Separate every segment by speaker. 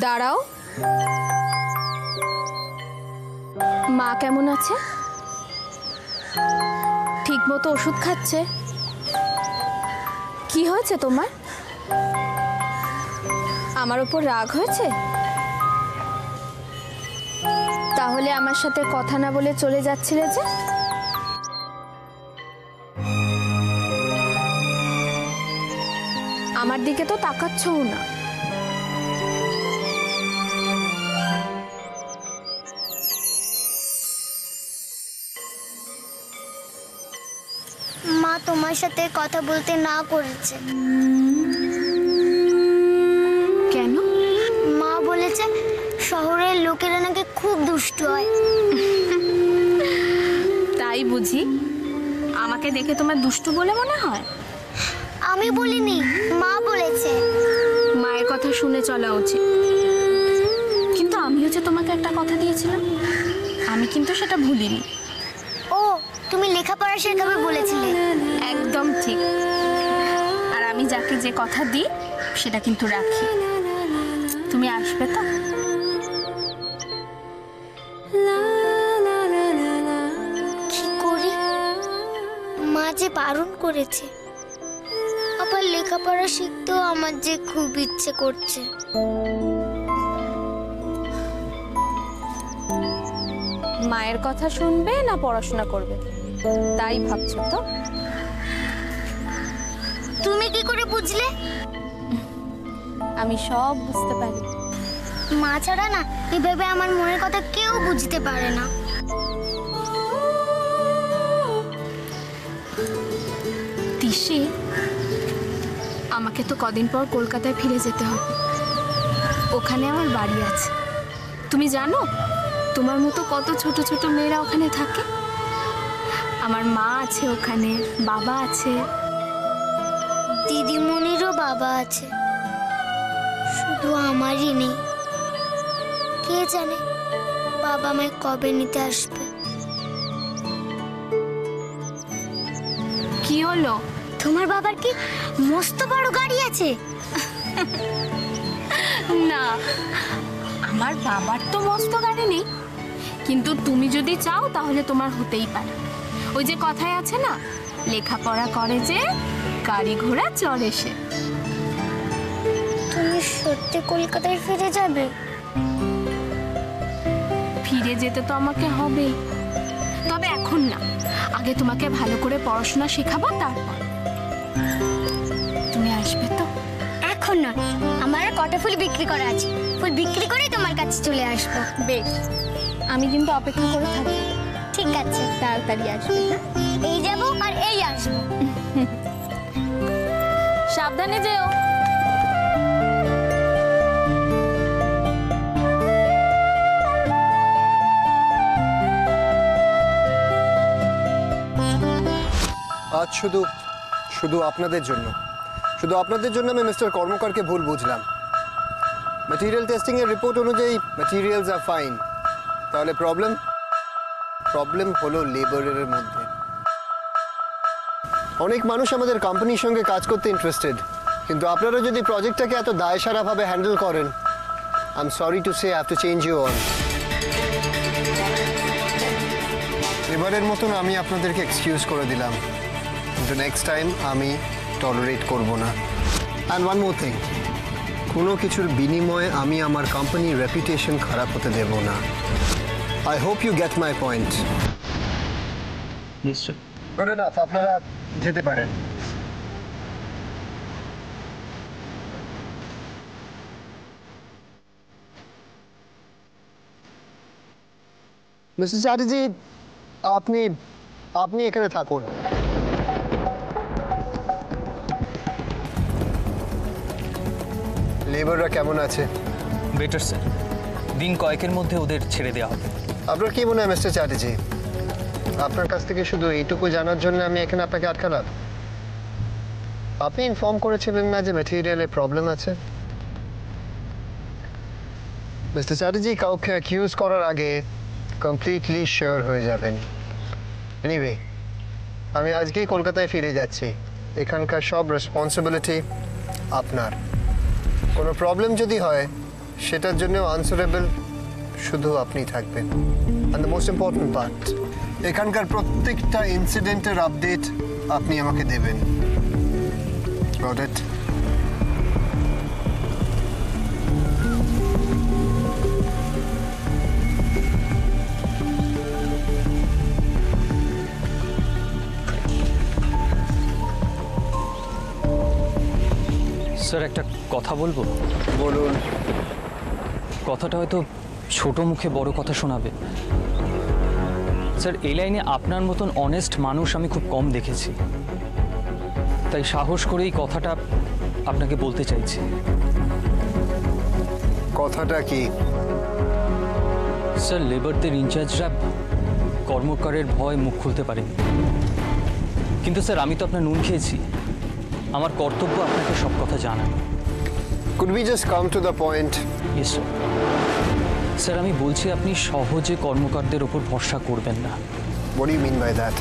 Speaker 1: দাঁড়াও, মা কেমন আছে? ঠিক মতো ওষুধ খাচ্ছে? কি হয়েছে তোমার? আমার উপর রাগ হয়েছে? তাহলে আমার সাথে কথা না বলে চলে যাচ্ছিলে যে? আমার দিকে তো তাকাচ্ছও না।
Speaker 2: মা তোমার সাথে কথা বলতে না করেছে।
Speaker 1: কেন?
Speaker 2: মা বলেছে শহরের লোকেরা নাকি খুব দুষ্টু হয়।
Speaker 1: তাই বুঝি? আমাকে দেখে তোমার দুষ্টু বলে মনে হয়?
Speaker 2: আমি বলিনি, মা বলেছে।
Speaker 1: মায়ের কথা শুনে চলা উচিত। কিন্তু আমিও যে তোমাকে একটা কথা দিয়েছিলাম, আমি কিন্তু সেটা ভুলিনি।
Speaker 2: ও, তুমি লেখাপড়া শেখাবে বলেছিলে।
Speaker 1: একদম ঠিক। আর আমি যাকে যে কথা দিই সেটা কিন্তু রাখি। তুমি আসবে তো?
Speaker 2: কি করি? মা যে বারণ করেছে। আবার লেখাপড়া শিখতেও আমার যে খুব ইচ্ছে করছে।
Speaker 1: মায়ের কথা শুনবে না পড়াশোনা করবে তাই ভাবছো তো?
Speaker 2: তুমি কি করে বুঝলে?
Speaker 1: আমি সব বুঝতে পারি।
Speaker 2: মা ছাড়া না এভাবে আমার মনের কথা কেউ বুঝতে পারে না।
Speaker 1: তিশি, আমাকে তো কদিন পর কলকাতায় ফিরে যেতে হবে। ওখানে আমার বাড়ি আছে। তুমি জানো তোমার মতো কত ছোট ছোট মেয়েরা ওখানে থাকে? আমার মা আছে ওখানে, বাবা আছে।
Speaker 2: দিদিমণিরও বাবা আছে, শুধু আমারই নেই। কে জানে বাবা আমায় কবে নিতে আসবে।
Speaker 1: কি হলো?
Speaker 2: তোমার বাবার কি মস্ত বড় গাড়ি আছে?
Speaker 1: না, আমার বাবার তো মস্ত গাড়ি নেই, কিন্তু তুমি যদি চাও তাহলে তোমার হতেই পারে। ওই যে কথায় আছে না, লেখাপড়া করে যে গাড়ি ঘোড়া চড়ে সে।
Speaker 2: তুমি সত্যি কলকাতায় ফিরে যাবে?
Speaker 1: ফিরে যেতে তো আমাকে হবেই, তবে এখন না। আগে তোমাকে ভালো করে পড়াশোনা শেখাবো, তারপর। তুমি আসবে তো?
Speaker 2: এখন না, আমার কটা ফুল বিক্রি করা আছে। ফুল বিক্রি করেই তোমার কাছে চলে আসবো।
Speaker 1: বেশ, আমি কিন্তু অপেক্ষা করে থাকবো।
Speaker 2: ঠিক আছে,
Speaker 1: তাড়াতাড়ি আসবে।
Speaker 2: এই যাবো আর এই আসবো।
Speaker 1: সাবধানে যেও।
Speaker 3: আজ শুধু শুধু আপনাদের জন্য আমি মিস্টার কর্মকারকে ভুল বুঝলাম। ম্যাটেরিয়াল টেস্টিং এর রিপোর্ট অনুযায়ী ম্যাটেরিয়ালস আর ফাইন। তাহলে প্রবলেম হলো লেবারের মধ্যে। অনেক মানুষ আমাদের কোম্পানির সঙ্গে কাজ করতে ইন্টারেস্টেড, কিন্তু আপনারা যদি প্রজেক্টটাকে এত দায়সারাভাবে হ্যান্ডেল করেন, I am sorry to say, I have to change you on. এবারের মতন আমি আপনাদেরকে এক্সকিউজ করে দিলাম, কিন্তু নেক্সট টাইম আমি টলারেট করব না। অ্যান্ড ওয়ান মোর থিং, কোনো কিছুর বিনিময়ে আমি আমার কোম্পানির রেপুটেশন খারাপ হতে দেব না। I hope you get my point.
Speaker 4: নিশ্চয়।
Speaker 3: আপনারা যেতে পারেন। মিস্টার চ্যাটার্জি, আপনি এখানে থাকুন। লেবাররা কেমন আছে?
Speaker 4: বেটার স্যার, দিন কয়েকের মধ্যে ওদের ছেড়ে দেওয়া হবে।
Speaker 3: আপনার কি মনে হয় মিস্টার চ্যাটার্জি, আপনার কাছ থেকে শুধু এইটুকু জানার জন্য আমি এখানে আপনাকে আটকালাম? আপনি ইনফর্ম করেছিলেন না যে ম্যাটেরিয়ালে প্রবলেম আছে? মিস্টার চ্যাটার্জি, কাউকে অ্যাকিউজ করার আগে কমপ্লিটলি শিওর হয়ে যাবেন। এনিওয়ে, আমি আজকেই কলকাতায় ফিরে যাচ্ছি। এখানকার সব রেসপন্সিবিলিটি আপনার। কোনো প্রবলেম যদি হয় সেটার জন্য আনসারেবল শুধু আপনি থাকবেন। And the most important part, এখানকার প্রত্যেকটা ইনসিডেন্টের আপডেট আপনি আমাকে দেবেন। Got it?
Speaker 4: স্যার একটা কথা বলবো।
Speaker 3: বলুন।
Speaker 4: কথাটা হয়তো ছোট মুখে বড় কথা শোনাবে স্যার, এই লাইনে আপনার মতন অনেস্ট মানুষ আমি খুব কম দেখেছি, তাই সাহস করে এই কথাটা আপনাকে বলতে চাইছি।
Speaker 3: কথাটা কি?
Speaker 4: স্যার, লেবারদের ইনচার্জরা কর্মকারের ভয় মুখ খুলতে পারেনি, কিন্তু স্যার আমি তো আপনার নুন খেয়েছি, আমার কর্তব্য আপনাকে সব কথা জানানো।
Speaker 3: Could we just come to the point?
Speaker 4: Yes sir. Sir আমি বলছি আপনি সহজে কর্মকারদের ওপর ভরসা করবেন না।
Speaker 3: What do you mean by that?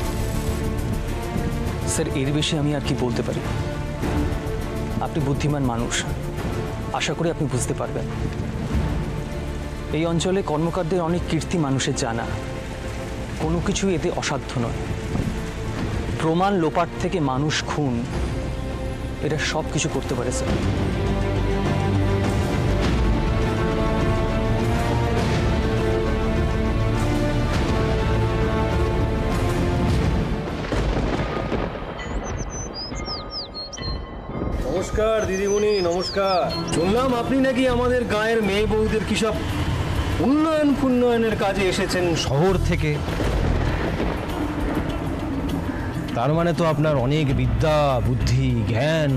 Speaker 4: Sir এর বেশি আমি আর কি বলতে পারি? আপনি বুদ্ধিমান মানুষ, আশা করি আপনি বুঝতে পারবেন। এই অঞ্চলে কর্মকারদের অনেক কীর্তি মানুষের জানা, কোনো কিছু এতে অসাধ্য নয়। প্রমাণ লোপাট থেকে মানুষ খুন, এটা সব কিছু করতে পারে স্যার।
Speaker 5: নমস্কার দিদিমণি, নমস্কার। শুনলাম আপনি নাকি আমাদের গায়ের মেয়ে বউদের কি সব উন্নয়নের কাজে এসেছেন শহর থেকে। তার মানে তো আপনার অনেক বিদ্যা, বুদ্ধি, জ্ঞান।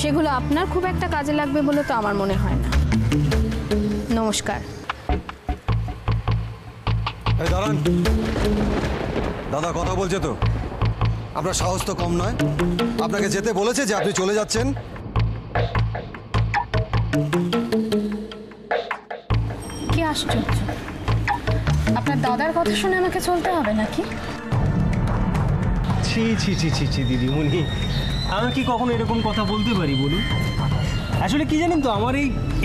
Speaker 1: সেগুলো আপনার খুব একটা কাজে লাগবে বলে তো আমার মনে হয় না। নমস্কার।
Speaker 6: এই দাঁড়ান, দাদা কথা বলছে তো, আপনার সাহস তো কম নয়। আপনাকে যেতে বলেছে যে আপনি চলে যাচ্ছেন।
Speaker 1: কি আশ্চর্য, আপনার দাদার কথা শুনে আমাকে চলতে হবে নাকি?
Speaker 5: ছি ছি ছি ছি ছি দিদিমণি, আমি কি কখনো এরকম কথা বলতে পারি বলুন? আসলে কি জানেন তো, আমার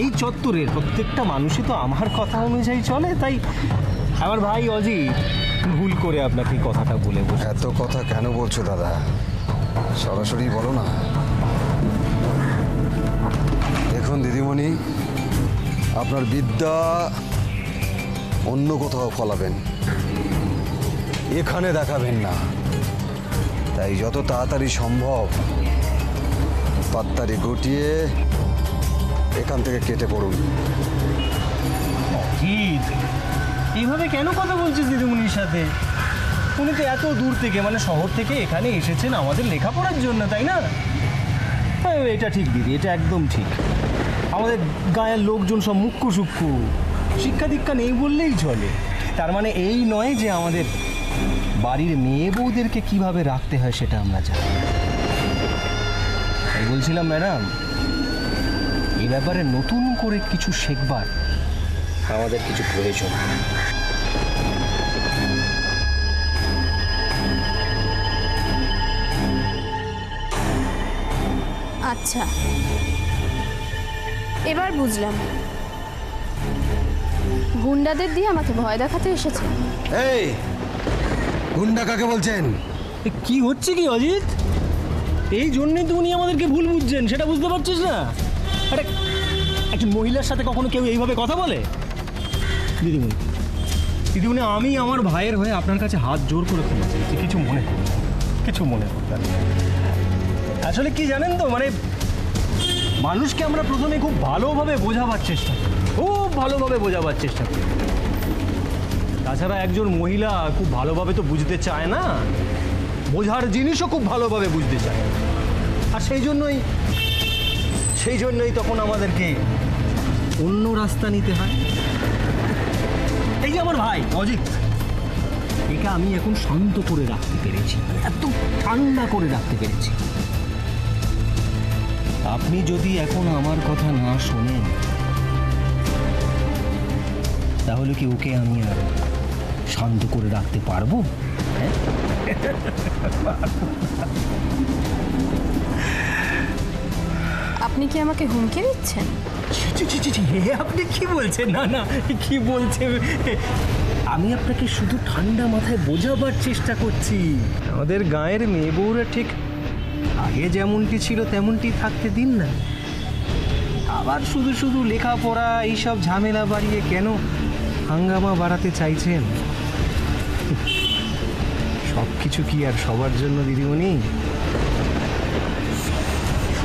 Speaker 5: এই চত্বরের প্রত্যেকটা মানুষই তো আমার কথা অনুযায়ী চলে, তাই আমার ভাই অজিত ভুল করে আপনাকে এই কথাটা বলে বসে।
Speaker 6: এত কথা কেন বলছো দাদা, সরাসরি বলো না। দেখুন দিদিমণি, আপনার বিদ্যা অন্য কোথাও ফলাবেন, এখানে দেখাবেন না। তাই যত তাড়াতাড়ি সম্ভব পাত্তারি গুটিয়ে এখান থেকে কেটে পড়ুন।
Speaker 5: অজিত, এইভাবে কেন কথা বলছিস দিদিমণির সাথে? উনি তো এত দূর থেকে, মানে শহর থেকে এখানে এসেছেন আমাদের লেখাপড়ার জন্য, তাই না? হ্যাঁ, এটা ঠিক দিদি, এটা একদম ঠিক। আমাদের গায়ের লোকজন সব মুখ্য সূক্ষ্ম, শিক্ষা দীক্ষা নেই বললেই চলে। তার মানে এই নয় যে আমাদের বাড়ির মেয়ে বউদেরকে কিভাবে রাখতে হয় সেটা আমরা জানি। তাই বলছিলাম ম্যাডাম, এই ব্যাপারে নতুন করে কিছু শেখবার আমাদের কিছু প্রয়োজন।
Speaker 1: আচ্ছা, এবার বুঝলাম, গুন্ডাদের দিয়ে আমাকে ভয় দেখাতে এসেছে।
Speaker 6: এই গুন্ডা কাকে বলছেন?
Speaker 5: কি হচ্ছে কি অজিত? এই জন্যই তো উনি আমাদেরকে ভুল বুঝছেন, সেটা বুঝতে পারছিস না? আরে একজন মহিলার সাথে কখনো কেউ এইভাবে কথা বলে? দিদিমণি, দিদিমণি, আমি আমার ভাইয়ের হয়ে আপনার কাছে হাত জোর করে ক্ষমা চাইছি, কিছু মনে করবেন না, কিছু মনে করবেন না। আসলে কি জানেন তো, মানে মানুষকে আমরা প্রথমে খুব ভালোভাবে বোঝাবার চেষ্টা করি, খুব ভালোভাবে বোঝাবার চেষ্টা করি। তাছাড়া একজন মহিলা খুব ভালোভাবে তো বুঝতে চায় না, বোঝার জিনিসও খুব ভালোভাবে বুঝতে চায়। আর সেই জন্যই তখন আমাদেরকে অন্য রাস্তা নিতে হয়। এই যে আমার ভাই অজিত, একে আমি এখন শান্ত করে রাখতে পেরেছি, এত ঠান্ডা করে রাখতে পেরেছি। আপনি যদি এখন আমার কথা না শোনেন, তাহলে কি ওকে আমি আর শান্ত করে রাখতে পারবো? হ্যাঁ,
Speaker 1: আপনি কি আমাকে হুমকি দিচ্ছেন?
Speaker 5: ছি আপনি কি বলছেন? না না, কি বলছেন? আমি আপনাকে শুধু ঠান্ডা মাথায় বোঝাবার চেষ্টা করছি। আমাদের গাঁয়ের মেয়ে বউরা ঠিক আগে যেমনটি ছিল তেমনটি থাকতে দিন না। আবার শুধু শুধু লেখাপড়া এইসব ঝামেলা বাড়িয়ে কেন হাঙ্গামা বাড়াতে চাইছেন? সব কিছু কি আর সবার জন্য দিদিমণি?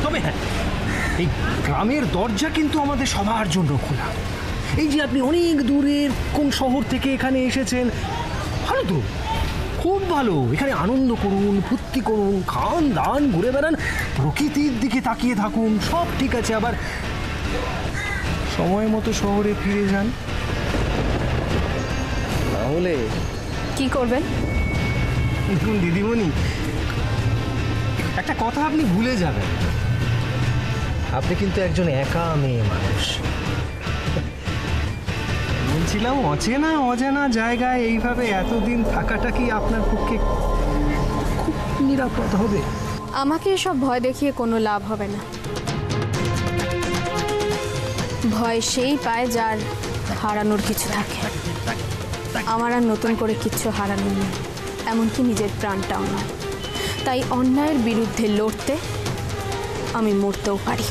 Speaker 5: তবে হ্যাঁ, এই গ্রামের দরজা কিন্তু আমাদের সবার জন্য খোলা। এই যে আপনি অনেক দূরের কোন শহর থেকে এখানে এসেছেন, ভালো তো, খুব ভালো। এখানে আনন্দ করুন, ফুর্তি করুন, খান দান, ঘুরে বেড়ান, প্রকৃতির দিকে তাকিয়ে থাকুন, সব ঠিক আছে। আবার সময় মতো শহরে ফিরে যান। তাহলে
Speaker 1: কি করবেন?
Speaker 5: দেখুন দিদিমণি, একটা কথা আপনি ভুলে যাবেন, আপনি কিন্তু একজন একা মেয়ে মানুষ। বলছিলাম, অচেনা অজানা জায়গায় এইভাবে এতদিন থাকাটা কি আপনার পক্ষে খুব নিরাপদ হবে?
Speaker 1: আমাকে এসব ভয় দেখিয়ে কোনো লাভ হবে না। ভয় সেই পায় যার হারানোর কিছু থাকে। আমার আর নতুন করে কিচ্ছু হারানোর নেই, এমনকি নিজের প্রাণটাও নয়। তাই অন্যায়ের বিরুদ্ধে লড়তে আমি মরতেও পারি।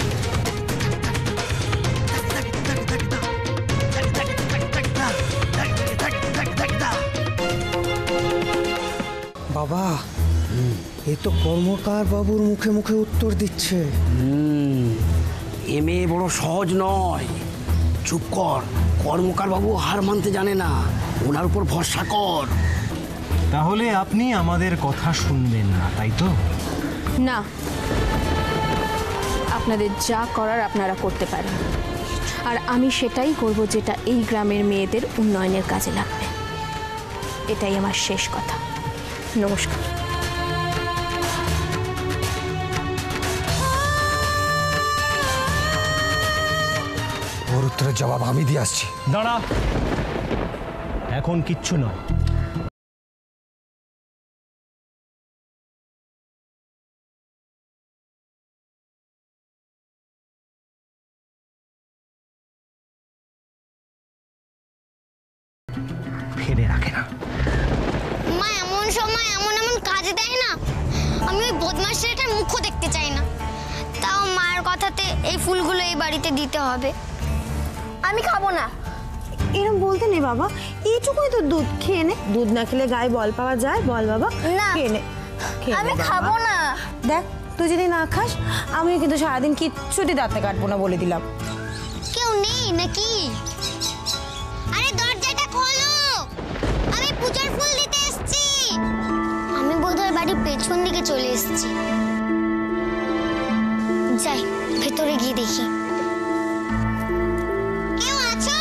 Speaker 7: বাবা, এ তো কর্মকার বাবুর মুখে মুখে উত্তর দিচ্ছে।
Speaker 8: এ মেয়ে বড় সহজ নয়। চুপ কর, কর্মকার বাবু হার মানতে জানে না, ওনার উপর ভরসা কর।
Speaker 5: তাহলে আপনি আমাদের কথা শুনবেন না, তাই তো?
Speaker 1: না, আপনাদের যা করার আপনারা করতে পারেন, আর আমি সেটাই করব যেটা এই গ্রামের মেয়েদের উন্নয়নের কাজে লাগবে। এটাই আমার শেষ কথা। নমস্কার।
Speaker 6: ওর উত্তরের জবাব আমি দিয়ে আসছি।
Speaker 5: দাঁড়া, এখন কিচ্ছু নয়। ফেলে রাখে না।
Speaker 2: মা এমন সময় এমন এমন কাজে দেয় না, আমি ওই বদমাস ছেলেটার মুখও দেখতে চাই না। তাও মায়ের কথাতে এই ফুলগুলো এই বাড়িতে দিতে হবে।
Speaker 9: আমি খাবো না। এরকম বলতে নেই বাবা, এইটুকুই তো দুধ, খেয়ে নে। দুধ না খেলে গায়ে বল পাওয়া যায়? বল বাবা,
Speaker 2: না,
Speaker 9: খেয়ে নে।
Speaker 2: আমি খাবো না।
Speaker 9: দেখ, তুই যদি না খাস আমিও কিন্তু সারাদিন কিচ্ছুটি দাঁতে কাটবো না, বলে দিলাম।
Speaker 2: কেউ নেই নাকি? আরে দরজাটা খোলো, আমি পূজার ফুল দিতে এসেছি। আমি বোধহয় বাড়ির পেছন দিকে চলে এসেছি। যাই, ভেতরে গিয়ে দেখি। কেউ আছো?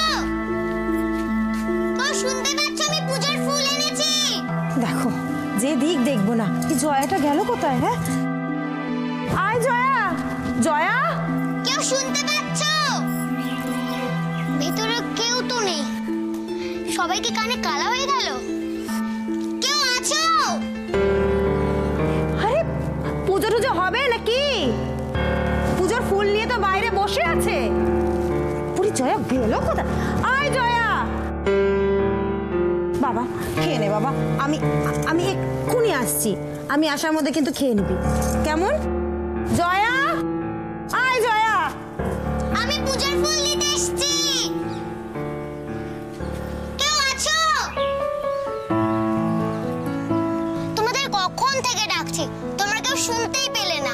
Speaker 2: কেউ শুনতে পাচ্ছ? আমি পূজার ফুল এনেছি।
Speaker 9: দেখো, যে দিক দেখবো না। এই জয়াটা গেল কোথায়? হ্যাঁ, আয় জয়া। জয়া,
Speaker 2: কেউ শুনতে পাচ্ছ? ভেতরে কেউ তো নেই, সবাই কি কানে কালা হয়ে গেল? কেউ আছো?
Speaker 9: আরে পুজো টুজো হবে নাকি? পুজোর ফুল নিয়ে তো বাইরে বসে আছে। পুরি জয়া গেল কোথায়? আয় জয়া। বাবা, খেয়ে নে বাবা, আমি আমি এক্ষুনি আসছি। আমি আসার মধ্যে কিন্তু খেয়ে নিবি, কেমন? জয়া, আয় জয়া।
Speaker 2: আমি পূজার ফুল দিতে এসেছি। কেউ আছো? তোমাদের কখন থেকে ডাকছি, তোমরা কেউ শুনতেই পেলে না।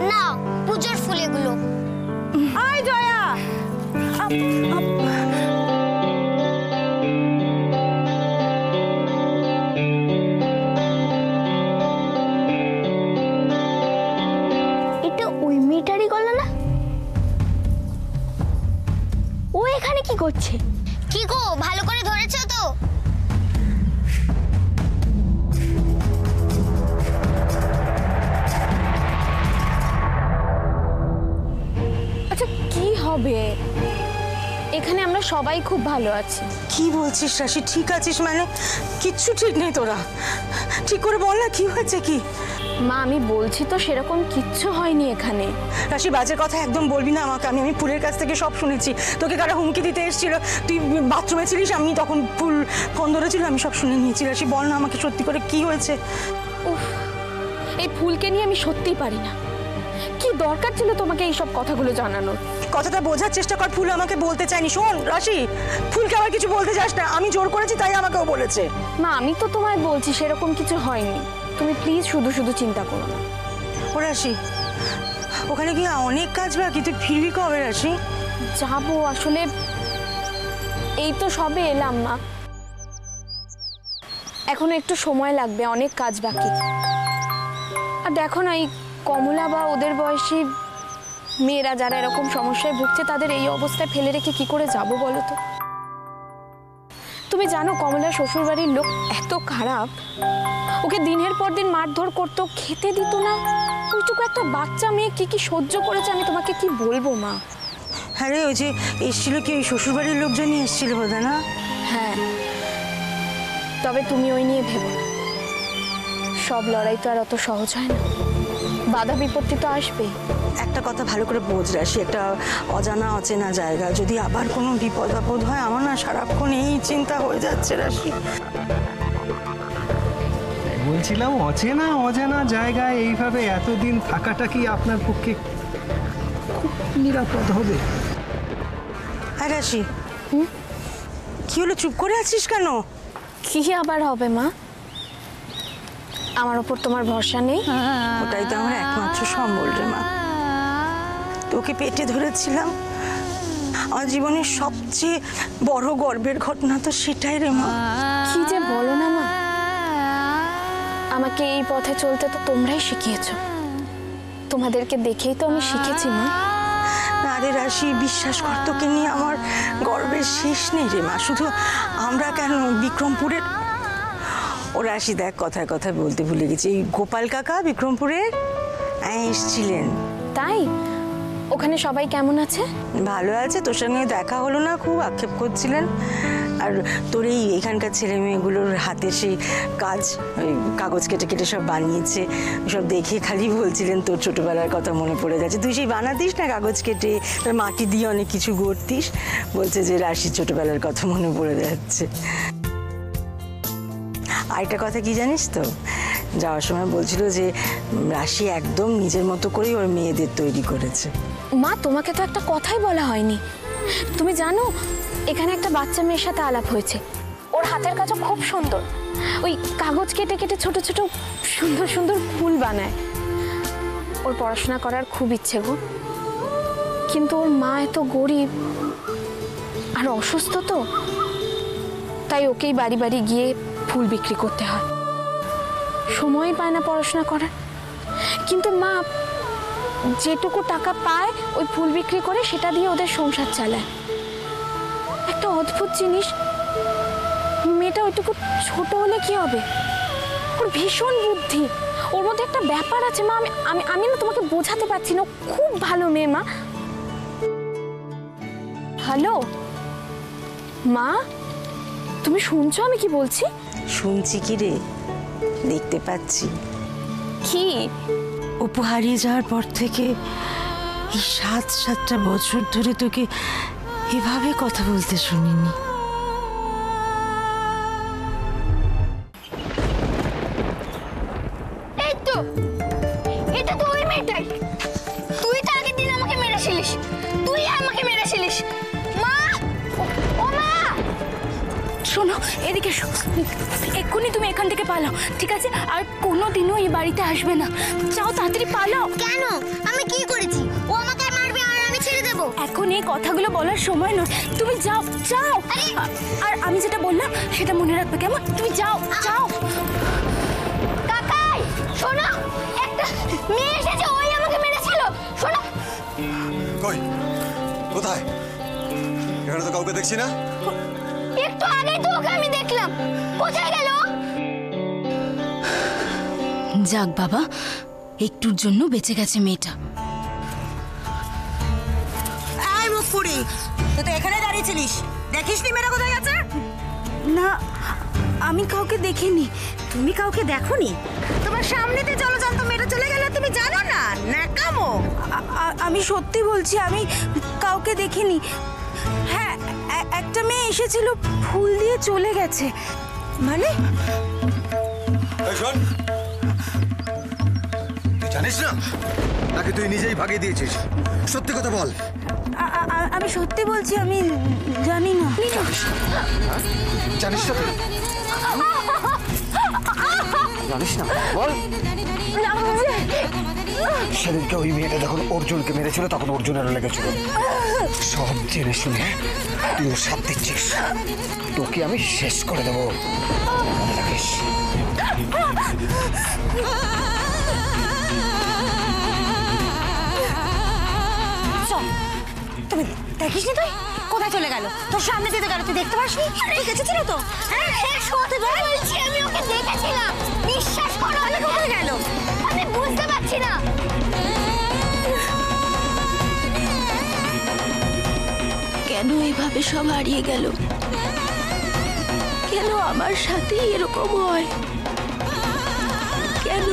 Speaker 2: নাও পূজার ফুল এগুলো।
Speaker 9: আয় জয়া।
Speaker 2: এটা ওই মেয়েটারই গলা না? ও এখানে কি করছে? কি গো, ভালো করে ধরেছো তো?
Speaker 1: আচ্ছা, কি হবে? এখানে আমরা সবাই খুব ভালো আছি।
Speaker 9: কি বলছিস রাশি? ঠিক আছিস মানে? কিচ্ছু ঠিক নেই তোরা? ঠিক করে বল না, কি হয়েছে কি?
Speaker 1: মা আমি বলছি তো সেরকম কিচ্ছু হয়নি এখানে।
Speaker 9: রাশি বাজে কথা একদম বলবি না আমাকে। আমি ফুলের কাছ থেকে সব শুনেছি। তোকে কারা হুমকি দিতে এসেছিল, তুই বাথরুমে ছিলিস, আমি তখন ফুল ফোন ধরেছিল, আমি সব শুনে নিয়েছি। রাশি বল না আমাকে সত্যি করে কি হয়েছে।
Speaker 1: উফ, এই ফুলকে নিয়ে আমি সত্যিই পারি না। কি দরকার ছিল তোমাকে এইসব কথাগুলো জানানোর?
Speaker 9: কথাটা বোঝার চেষ্টা কর। ফুল আমাকে বলতে চাইনি। শোন রাশি, ফুলকে আবার কিছু বলতে যাস না। আমি জোর করেছি তাই আমাকেও বলেছে।
Speaker 1: মা আমি তো তোমায় বলছি সেরকম কিছু হয়নি। তুমি প্লিজ শুধু শুধু চিন্তা করো না।
Speaker 9: ও রাশি, ওখানে কি অনেক কাজ বাকি? তুই ফিরবি কবে রাশি?
Speaker 1: যাবো, আসলে এই তো সবে এলাম মা, এখনো একটু সময় লাগবে, অনেক কাজ বাকি। আর দেখো না, এই কমলা বা ওদের বয়সী মেয়েরা যারা এরকম সমস্যায় ভুগছে তাদের এই অবস্থায় ফেলে রেখে কি করে যাব বলো তো? তুমি জানো কমলার শ্বশুরবাড়ির লোক এত খারাপ, ওকে দিনের পর দিন মারধর করতো, খেতে দিত না। ওইটুকু একটা বাচ্চা মেয়ে কি কি সহ্য করেছে আমি তোমাকে কি বলবো মা।
Speaker 9: হ্যাঁ রে, ওই যে এসেছিল কি ওই শ্বশুরবাড়ির লোকজনই এসেছিল বোধহয় না?
Speaker 1: হ্যাঁ, তবে তুমি ওই নিয়ে ভেবো না, সব লড়াই তো আর অত সহজ হয় না, বাধা বিপত্তি তো আসবেই।
Speaker 9: একটা কথা ভালো করে বোঝ রাশি, একটা অজানা অচেনা জায়গা, যদি আবার কোনো বিপদ আপদ হয়, আমার না সারাক্ষণ এই চিন্তা হয়ে যাচ্ছে রাশি।
Speaker 7: বলছিলাম অচেনা অজানা জায়গায় এইভাবে এতদিন থাকাটা কি আপনার পক্ষে খুব নিরাপদ হবে?
Speaker 9: হ্যাঁ রাশি, কি হলো, চুপ করে আছিস কেন?
Speaker 1: কি আবার হবে মা? আমার ওপর তোমার ভরসা নেই?
Speaker 9: ওটাই তো আমার একমাত্র সম্বল রে মা। তোকে পেটে ধরেছিলাম, আমার জীবনের সবচেয়ে বড় গর্বের ঘটনা তো সেটাই রে মা।
Speaker 1: কি যে বলো না মা, আমাকে এই পথে চলতে তো তোমরাই শিখিয়েছো, তোমাদেরকে দেখেই তো আমি শিখেছি মা।
Speaker 9: না রে রাশি, বিশ্বাস কর তোকে নিয়ে আমার গর্বের শেষ নেই রে মা। শুধু আমরা কেন, বিক্রমপুরের ও রাশি দেখ, কথায় কথায় বলতে ভুলে গেছি, এই গোপাল কাকা বিক্রমপুরে এসেছিলেন।
Speaker 1: তাই? ওখানে সবাই কেমন আছে?
Speaker 9: ভালো আছে, তোর সঙ্গে দেখা হলো না, খুব আক্ষেপ করছিলেন। আর তোর এইখানকার ছেলে মেয়েগুলোর হাতে সেই কাজ, ওই কাগজ কেটে কেটে সব বানিয়েছে, সব দেখে খালি বলছিলেন তোর ছোটবেলার কথা মনে পড়ে যাচ্ছে। তুই সেই বানাতিস না কাগজ কেটে, মাটি দিয়ে অনেক কিছু গড়তিস, বলছে যে রাশির ছোটবেলার কথা মনে পড়ে যাচ্ছে। আরেকটা কথা কি জানিস তো, যাওয়ার সময় বলছিল যে রাশি একদম নিজের মতো করেই ওর মেয়েদের তৈরি করেছে।
Speaker 1: মা তোমাকে তো একটা কথাই বলা হয়নি। তুমি জানো এখানে একটা বাচ্চা মেয়ের সাথে আলাপ হয়েছে, ওর হাতের কাজও খুব সুন্দর, ওই কাগজ কেটে কেটে ছোট ছোট সুন্দর সুন্দর ফুল বানায়। ওর পড়াশোনা করার খুব ইচ্ছে গো, কিন্তু ওর মা এত গরিব আর অসুস্থ, তো তাই ওকেই বাড়ি বাড়ি গিয়ে ফুল বিক্রি করতে হয়, সময় পায় না পড়াশোনা করার। কিন্তু মা যেটুকু টাকা পায় ওই ফুল বিক্রি করে সেটা দিয়ে ওদের সংসার চালায়। একটা অদ্ভুত জিনিস, মেয়েটা ওইটুকু ছোট হলে কি হবে, ওর ভীষণ বুদ্ধি, ওর মধ্যে একটা ব্যাপার আছে মা, আমি না তোমাকে বোঝাতে পারছি না, খুব ভালো মেয়ে মা। হ্যালো মা, তুমি শুনছো আমি কি বলছি?
Speaker 9: শুনছি কি রে, দেখতে পাচ্ছি।
Speaker 1: কি?
Speaker 9: অপু হারিয়ে যাওয়ার পর থেকে এই 7-7টা বছর ধরে তোকে এভাবে কথা বলতে শুনিনি।
Speaker 2: এই তো, এটা তো ওই মেয়েটাই। তুই তো আগের দিন আমাকে মেরেছিলিস, তুই আমাকে মেরেছিলিস। মা, ও মা,
Speaker 1: শোনো এদিকে এসো, এক্ষুনি তুমি এখান থেকে পালাও, ঠিক আছে? আর কোনোদিনও এই বাড়িতে আসবে না, যাও তাড়াতাড়ি পালাও।
Speaker 2: কেন? আমি কি করেছি? ও আমাকে মারবে আর আমি ছেড়ে দেব?
Speaker 1: এখন এই কথাগুলো বলার সময় নয়, তুমি যাও যাও। আর আমি যেটা বললাম সেটা মনে রাখবে, কেমন? তুমি যাও যাও।
Speaker 2: কাকাই শোনো, একটা মেয়ে এসেছে, ওই আমাকে মেরেছিল। শোনো।
Speaker 6: কই, কোথায়? এখানে তো কাউকে দেখছি না।
Speaker 2: একটু আগেই তো ওকে আমি দেখলাম, কোথায় গেল?
Speaker 10: যাক বাবা, একটুর জন্য বেঁচে গেছে মেয়েটা।
Speaker 9: এই মুখপুরি, তুই তো এখানে দাঁড়িয়েছিলিস, দেখিসনি মেয়েটা কোথায় গেছে?
Speaker 10: না আমি কাউকে দেখিনি। তুমি কাউকে দেখোনি? তোমার সামনেতে জলজন্ত মেরে চলে গেল, তুমি জানো না? ন্যাকামো। আমি সত্যি বলছি, আমি কাউকে দেখিনি। হ্যাঁ, একটা মেয়ে এসেছিল, ফুল দিয়ে চলে গেছে। মানে
Speaker 6: তুই জানিস না নাকি তুই নিজেই ভাগিয়ে দিয়েছিস? সত্যি কথা বল।
Speaker 10: আমি সত্যি বলছি, আমি জানি না।
Speaker 6: জানিস না তুই? জানিস না? বল। সেদিনকে ওই মেয়েটা যখন অর্জুনকে মেরেছিল তখন অর্জুনেরও লেগেছিল। সব জেনে শুনে তুই ওর সাথ দিচ্ছিস। তোকে আমি শেষ করে দেবো, মনে রাখিস।
Speaker 10: তুমি দেখিস নি? তুই কোথায় চলে গেল? তোর সামনে দিয়ে গেল, তুই দেখতে পাসনি? ঠিক এসেছিল তো? হ্যাঁ, সত্যি বলছি, আমি ওকে দেখেছিলাম। বিশ্বাস করো। আমি কোথায় গেল?
Speaker 2: আমি বুঝতে পারছি না।
Speaker 10: কেন এইভাবে সব হারিয়ে গেল? কেন আমার সাথে এরকম হয়? কেন?